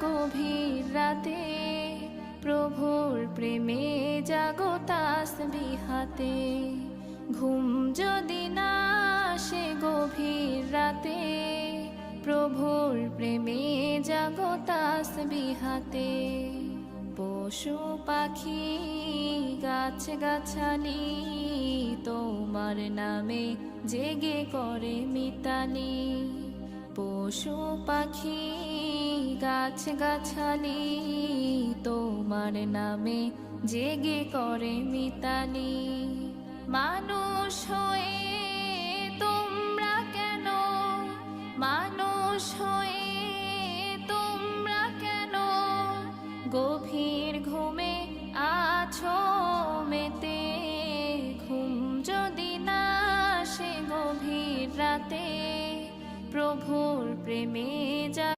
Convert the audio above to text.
গভীর রাতে, প্রভুর প্রেমে জাগো তাসবিহাতে। ঘুম যদি না আসে গভীর রাতে, প্রভুর প্রেমে জাগো তাসবিহাতে। পশু পাখি গাছ গাছালি তোমার নামে জেগে করে মিতালি। পশু পাখি গাছ গাছালি তোমার নামে জেগে করে মিতালি। মানুষ হয়ে তোমরা কেন, মানুষ হয়ে তোমরা কেন গভীর ঘুমে আছো মেতে। ঘুম যদি না আসে গভীর রাতে, প্রভুর প্রেমে জাগো